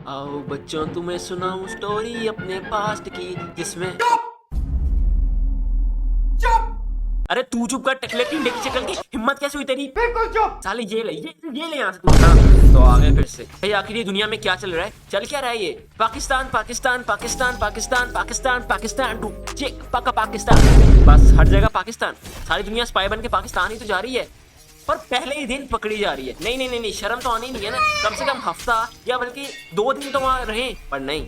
आओ बच्चों तुम्हें सुनाऊं स्टोरी अपने पास्ट की जिसमें अरे तू चुप कर टकले टिंडे की शक्ल की हिम्मत कैसे हुई तेरी। बिल्कुल चुप साले ये ले यहाँ से तू। हाँ, तो आगे फिर से भाई आखिर ये दुनिया में क्या चल रहा है, चल क्या रहा है ये। पाकिस्तान पाकिस्तान पाकिस्तान पाकिस्तान पाकिस्तान पाकिस्तान पक्का पाकिस्तान, बस हर जगह पाकिस्तान। सारी दुनिया स्पाई बन के पाकिस्तान ही तो जा रही है, पर पहले ही दिन पकड़ी जा रही है। नहीं नहीं नहीं नहीं, शर्म तो आनी नहीं है ना, कम से कम हफ्ता या बल्कि 2 दिन तो वहाँ रहे, पर नहीं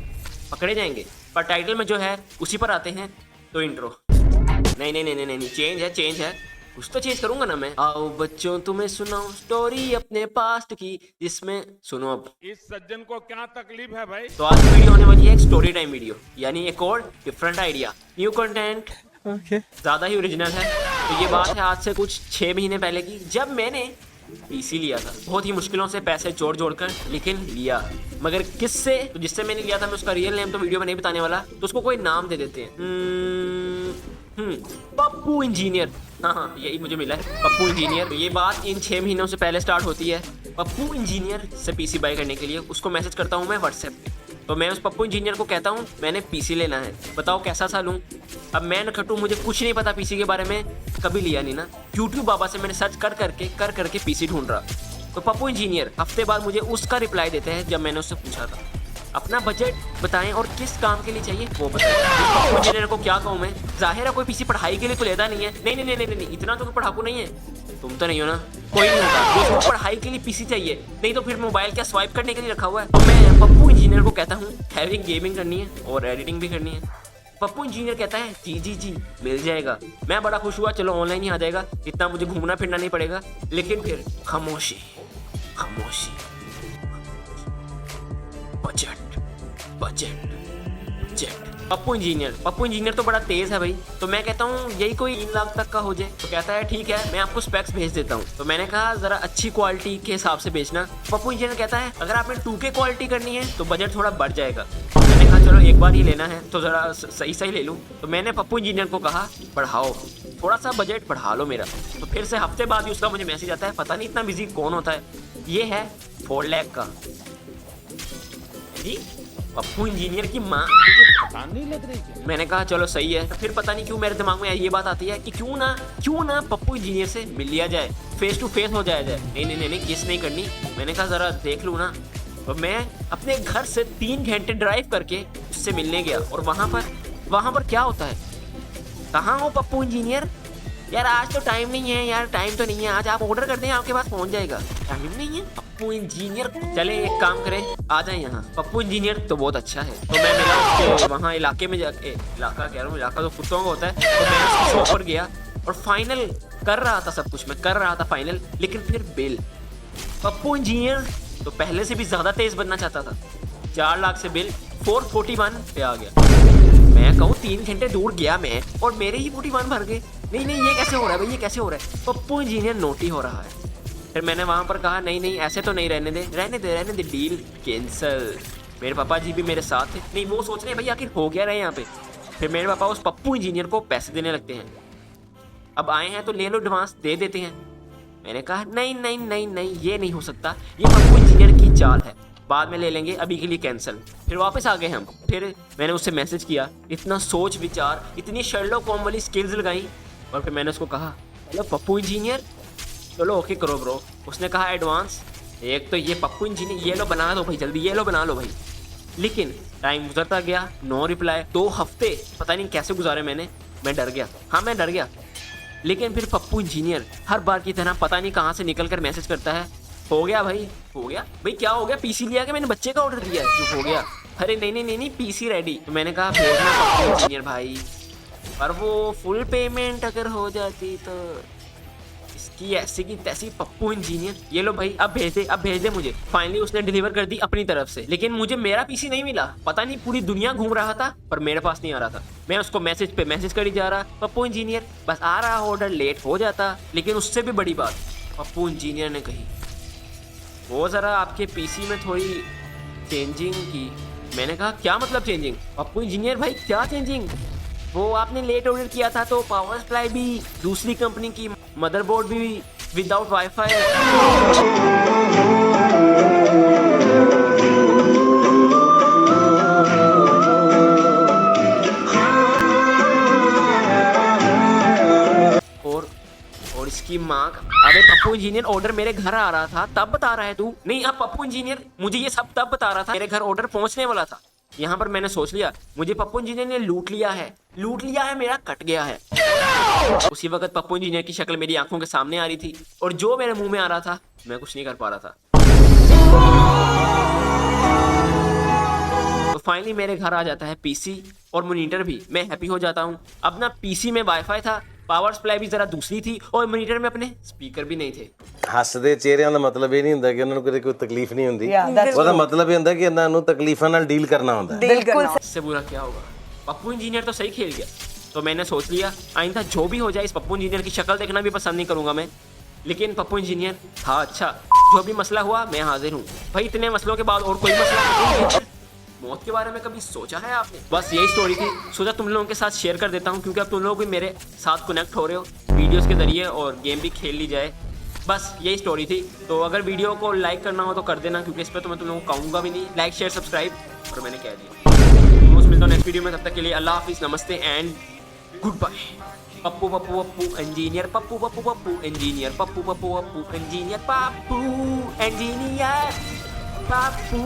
पकड़े जाएंगे। पर टाइटल में जो है उसी पर आते हैं, तो इंट्रो नहीं नहीं नहीं नहीं नहीं, चेंज है कुछ तो चेंज करूंगा ना मैं। आओ बच्चों तुम्हें सुनाऊं स्टोरी अपने पास्ट की जिसमें, सुनो अब इस सज्जन को क्या तकलीफ है भाई। तो आज की वीडियो होने वाली है एक स्टोरी टाइम वीडियो, यानी एक और डिफरेंट आइडिया, न्यू कंटेंट, ज्यादा ही ओरिजिनल है। तो ये बात है आज से कुछ 6 महीने पहले की, जब मैंने पीसी लिया था। बहुत ही मुश्किलों से पैसे जोड़ कर लेकिन लिया, मगर किससे, तो जिससे मैंने लिया था मैं उसका रियल नेम तो वीडियो में नहीं बताने वाला, तो उसको कोई नाम दे देते हैं। पप्पू इंजीनियर। हाँ यही मुझे मिला है, पप्पू इंजीनियर। ये बात इन 6 महीनों से पहले स्टार्ट होती है। पप्पू इंजीनियर से पीसी बाय करने के लिए उसको मैसेज करता हूँ मैं व्हाट्सएप पे। तो मैं उस पप्पू इंजीनियर को कहता हूँ मैंने पीसी लेना है, बताओ कैसा सा लूँ। अब मैं नखटू, मुझे कुछ नहीं पता पीसी के बारे में, कभी लिया नहीं ना। यूट्यूब बाबा से मैंने सर्च कर करके पीसी ढूंढ रहा। तो पप्पू इंजीनियर हफ्ते बाद मुझे उसका रिप्लाई देते हैं जब मैंने उससे पूछा था अपना बजट बताएं और किस काम के लिए चाहिए वो बताएं। पप्पू इंजीनियर को क्या कहूँ मैं, जाहिर है कोई पीसी पढ़ाई के लिए तो लेता नहीं है। नहीं नहीं नहीं नहीं नहीं, इतना तो पढ़ाकू नहीं है, तुम तो नहीं हो ना, कोई नहीं होगा जिसको पढ़ाई के लिए पीसी चाहिए, नहीं तो फिर मोबाइल क्या स्वाइप करने के लिए रखा हुआ है। तो मैं पप्पू इंजीनियर को कहता हूँ हैविंग गेमिंग करनी है और एडिटिंग भी करनी है। पप्पू इंजीनियर कहता है जी मिल जाएगा। मैं बड़ा खुश हुआ, चलो ऑनलाइन ही आ जाएगा, इतना मुझे घूमना फिरना नहीं पड़ेगा। लेकिन फिर खामोशी, बजट। पप्पू इंजीनियर तो बड़ा तेज है भाई। तो मैं कहता हूँ यही कोई 3 लाख तक का हो जाए। तो कहता है ठीक है मैं आपको स्पेक्स भेज देता हूँ। तो मैंने कहा जरा अच्छी क्वालिटी के हिसाब से बेचना। पप्पू इंजीनियर कहता है अगर आपने 2K क्वालिटी करनी है तो बजट थोड़ा बढ़ जाएगा। मैंने कहा चलो एक बार ही लेना है तो जरा सही ले लूँ। तो मैंने पप्पू इंजीनियर को कहा बढ़ाओ, थोड़ा सा बजट बढ़ा लो मेरा। तो फिर से हफ्ते बाद ही उसका मुझे मैसेज आता है, पता नहीं इतना बिजी कौन होता है। ये है 4 लाख का। पप्पू इंजीनियर की माँ नहीं लग रही। मैंने कहा चलो सही है। फिर पता नहीं क्यों मेरे दिमाग में ये बात आती है कि क्यों ना पप्पू इंजीनियर से मिल लिया जाए, फेस टू फेस हो जाया जाए। नहीं किस नहीं करनी। मैंने कहा जरा देख लूँ ना। तो मैं अपने घर से 3 घंटे ड्राइव करके उससे मिलने गया। और वहाँ पर क्या होता है, कहाँ हो पप्पू इंजीनियर? यार आज तो टाइम नहीं है यार, टाइम तो नहीं है, आज आप ऑर्डर कर दें आपके पास पहुंच जाएगा। टाइम नहीं है पप्पू इंजीनियर, चले एक काम करें आ जाए यहाँ। पप्पू इंजीनियर तो बहुत अच्छा है। तो मैं मिला उसके वहाँ इलाके में जाके, इलाका कह रहा हूँ, इलाका तो कुत्तों का होता है। तो मैं उसकी शॉप पर गया और फाइनल कर रहा था, सब कुछ मैं कर रहा था फाइनल। लेकिन फिर बिल, पप्पू इंजीनियर तो पहले से भी ज्यादा तेज बनना चाहता था। 4 लाख से बिल 441 पे आ गया। मैं कहूँ 3 घंटे दूर गया मैं और मेरे ही 41 भर गए। नहीं ये कैसे हो रहा है भाई, ये कैसे हो रहा है? पप्पू इंजीनियर नोटी हो रहा है। फिर मैंने वहाँ पर कहा नहीं ऐसे तो नहीं, रहने दे, डील कैंसल। मेरे पापा जी भी मेरे साथ थे। नहीं वो सोच रहे हैं भाई आखिर हो गया रहे यहाँ पे। फिर मेरे पापा उस पप्पू इंजीनियर को पैसे देने लगते हैं। अब आए हैं तो ले लो, एडवांस दे देते हैं। मैंने कहा नहीं ये नहीं हो सकता, ये पप्पू इंजीनियर की चाल है, बाद में ले लेंगे, अभी के लिए कैंसिल। फिर वापस आ गए हम। फिर मैंने उससे मैसेज किया, इतना सोच विचार, इतनी शर्लॉक होम्स वाली स्किल्स लगाई। और फिर मैंने उसको कहा हेलो पप्पू इंजीनियर, चलो ओके करो ब्रो। उसने कहा एडवांस। एक तो ये पप्पू इंजीनियर, ये लो बना लो भाई जल्दी, ये लो बना लो भाई। लेकिन टाइम गुजरता गया, नो रिप्लाई। 2 हफ्ते पता नहीं कैसे गुजारे मैं डर गया। हाँ मैं डर गया। लेकिन फिर पप्पू इंजीनियर हर बार की तरह पता नहीं कहाँ से निकल कर मैसेज करता है, हो गया भाई क्या हो गया? पीसी लिया कि मैंने बच्चे का ऑर्डर दिया है जो हो गया। अरे नहीं पीसी रेडी। तो मैंने कहा भेजना पप्पू इंजीनियर भाई, पर वो फुल पेमेंट अगर हो जाती तो। इसकी ऐसी की तैसी पप्पू इंजीनियर, ये लो भाई अब भेज दे मुझे। फाइनली उसने डिलीवर कर दी अपनी तरफ से। लेकिन मुझे मेरा पीसी नहीं मिला, पता नहीं पूरी दुनिया घूम रहा था पर मेरे पास नहीं आ रहा था। मैं उसको मैसेज पे मैसेज कर ही जा रहा, पप्पू इंजीनियर बस आ रहा, ऑर्डर लेट हो जाता। लेकिन उससे भी बड़ी बात पप्पू इंजीनियर ने कही, वो जरा आपके पीसी में थोड़ी चेंजिंग की। मैंने कहा क्या मतलब चेंजिंग? पप्पू इंजीनियर भाई क्या चेंजिंग? वो आपने लेट ऑर्डर किया था तो पावर सप्लाई भी दूसरी कंपनी की, मदरबोर्ड भी without wifi. Pappu engineer order मेरे घर आ रहा था तब बता रहा है तू? नहीं अब पप्पू इंजीनियर मुझे ये सब तब बता रहा था मेरे घर ऑर्डर पहुंचने वाला था। यहाँ पर मैंने सोच लिया मुझे पप्पू इंजीनियर ने लूट लिया है, मेरा कट गया है। उसी वक्त पप्पू इंजीनियर की शक्ल मेरी आंखों के सामने आ रही थी और जो मेरे मुंह में आ रहा था मैं कुछ नहीं कर पा रहा था। तो फाइनली मेरे घर आ जाता है पीसी और मॉनिटर भी। मैं हैप्पी हो जाता हूँ। अब ना पीसी में वाईफाई था, पावर सप्लाई भी जरा दूसरी थी और मॉनिटर में अपने स्पीकर भी नहीं थे। ਹੱਸਦੇ ਚਿਹਰਿਆਂ ਦਾ ਮਤਲਬ ਇਹ ਨਹੀਂ ਹੁੰਦਾ ਕਿ ਉਹਨਾਂ ਨੂੰ ਕੋਈ ਤਕਲੀਫ ਨਹੀਂ ਹੁੰਦੀ। Yeah, that's ਉਹਦਾ ਮਤਲਬ ਇਹ ਹੁੰਦਾ ਕਿ ਇਹਨਾਂ ਨੂੰ ਤਕਲੀਫਾਂ ਨਾਲ ਡੀਲ ਕਰਨਾ ਹੁੰਦਾ। बिल्कुल इससे बुरा क्या होगा। पप्पू इंजीनियर तो सही खेल गया। तो मैंने सोच लिया आइंदा जो भी हो जाए इस पप्पू इंजीनियर की शक्ल देखना भी पसंद नहीं करूंगा मैं। लेकिन पप्पू इंजीनियर हाँ अच्छा जो भी मसला हुआ मैं हाजिर हूँ। भाई इतने मसलों के बाद और कोई मसला नहीं है। मौत के बारे में कभी सोचा है आपने? बस यही स्टोरी थी, सोचा तुम लोगों के साथ शेयर कर देता हूँ क्योंकि अब तुम लोग भी मेरे साथ कनेक्ट हो रहे हो वीडियोस के जरिए और गेम भी खेल ली जाए। बस यही स्टोरी थी। तो अगर वीडियो को लाइक करना हो तो कर देना क्योंकि इस पर तो मैं तुम लोगों को कहूँगा भी नहीं। लाइक शेयर सब्सक्राइब और मैंने कह दिया। मुझसे मिलता हूँ नेक्स्ट वीडियो में, तब तक के लिए अल्लाह हाफिज़, नमस्ते and good bye. Pappu Pappu Pappu engineer, Pappu Pappu Pappu engineer, Pappu Pappu Pappu engineer, Pappu engineer, Pappu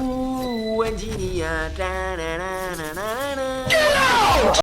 engineer.